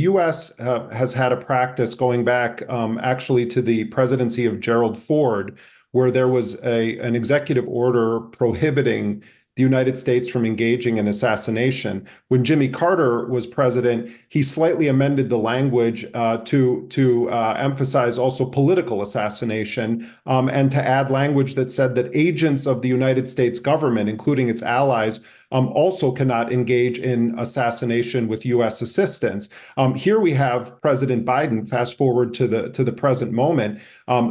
U.S. Has had a practice going back actually to the presidency of Gerald Ford, where there was an executive order prohibiting the United States from engaging in assassination. When Jimmy Carter was president, he slightly amended the language to emphasize also political assassination and to add language that said that agents of the United States government, including its allies, also cannot engage in assassination with U.S. assistance. Here we have President Biden. Fast forward to the present moment.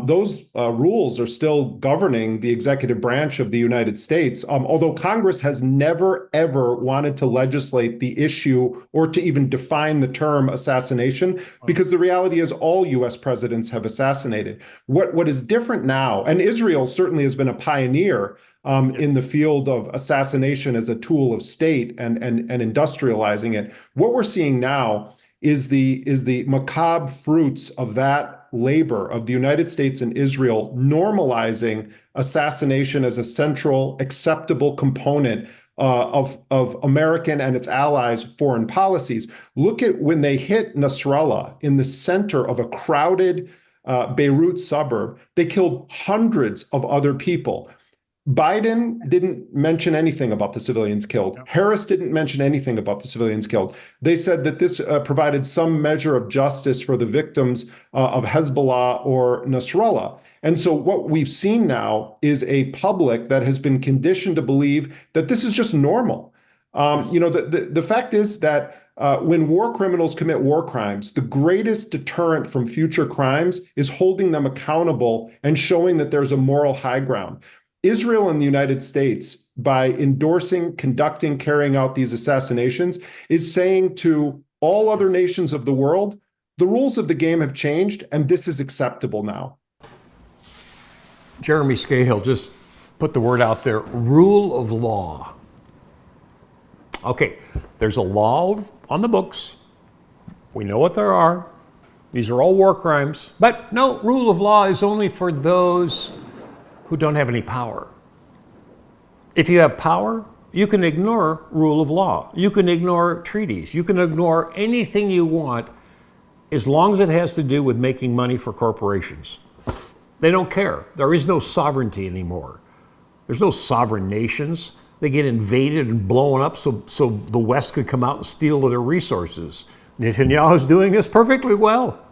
Those rules are still governing the executive branch of the United States, although Congress has never, ever wanted to legislate the issue or to even define the term assassination, because the reality is all U.S. presidents have assassinated. What is different now, and Israel certainly has been a pioneer in the field of assassination as a tool of state and industrializing it. What we're seeing now is the macabre fruits of that labor of the United States and Israel normalizing assassination as a central, acceptable component of American and its allies' foreign policies. Look at when they hit Nasrallah in the center of a crowded Beirut suburb. They killed hundreds of other people. Biden didn't mention anything about the civilians killed. Harris didn't mention anything about the civilians killed. They said that this provided some measure of justice for the victims of Hezbollah or Nasrallah. And so what we've seen now is a public that has been conditioned to believe that this is just normal. The fact is that when war criminals commit war crimes, the greatest deterrent from future crimes is holding them accountable and showing that there's a moral high ground. Israel and the United States, by endorsing, conducting, carrying out these assassinations, is saying to all other nations of the world, the rules of the game have changed, and this is acceptable now. Jeremy Scahill just put the word out there, rule of law. Okay, there's a law on the books. We know what there are. These are all war crimes. But no, rule of law is only for those who don't have any power. If you have power, you can ignore rule of law. You can ignore treaties. You can ignore anything you want as long as it has to do with making money for corporations. They don't care. There is no sovereignty anymore. There's no sovereign nations. They get invaded and blown up so the West could come out and steal their resources. Netanyahu's doing this perfectly well.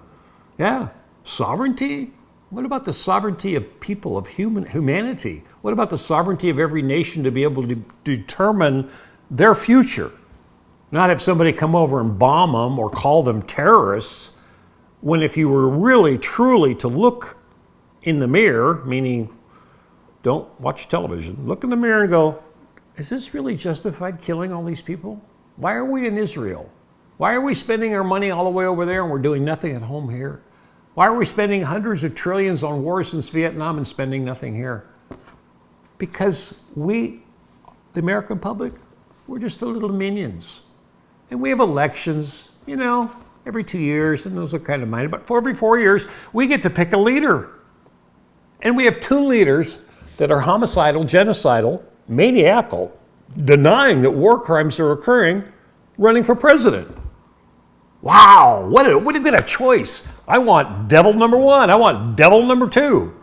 Yeah, sovereignty? What about the sovereignty of people, of humanity? What about the sovereignty of every nation to be able to determine their future? Not have somebody come over and bomb them or call them terrorists, when if you were really, truly to look in the mirror, meaning don't watch television, look in the mirror and go, is this really justified killing all these people? Why are we in Israel? Why are we spending our money all the way over there and we're doing nothing at home here? Why are we spending hundreds of trillions on wars since Vietnam and spending nothing here? Because we, the American public, we're just the little minions. And we have elections, every 2 years, and those are kind of minded. But for every 4 years, we get to pick a leader. And we have two leaders that are homicidal, genocidal, maniacal, denying that war crimes are occurring, running for president. Wow, what a good choice. I want devil number one. I want devil number two.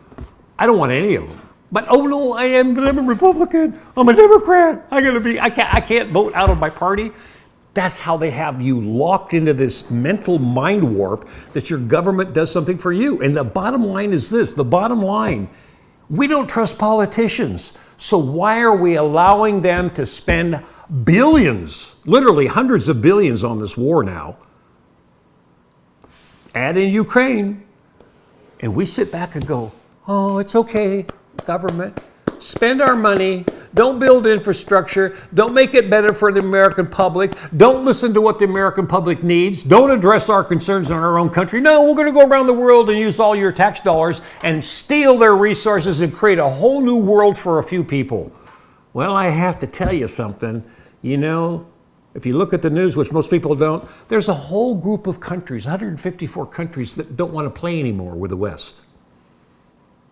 I don't want any of them. But oh no, I'm a Republican. I'm a Democrat. I can't vote out of my party. That's how they have you locked into this mental mind warp that your government does something for you. And the bottom line is this, we don't trust politicians. So why are we allowing them to spend billions, literally hundreds of billions on this war now? Add in Ukraine, and we sit back and go, oh, it's okay, government. Spend our money. Don't build infrastructure. Don't make it better for the American public. Don't listen to what the American public needs. Don't address our concerns in our own country. No, we're going to go around the world and use all your tax dollars and steal their resources and create a whole new world for a few people. Well, I have to tell you something. If you look at the news, which most people don't, there's a whole group of countries, 154 countries, that don't want to play anymore with the West.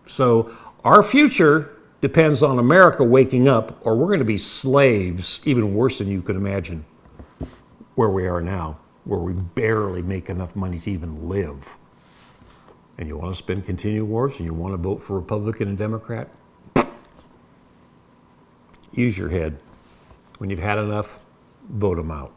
So our future depends on America waking up, or we're going to be slaves, even worse than you could imagine, where we are now. where we barely make enough money to even live, and you want to spend continuing wars and you want to vote for Republican and Democrat, use your head. When you've had enough, vote them out.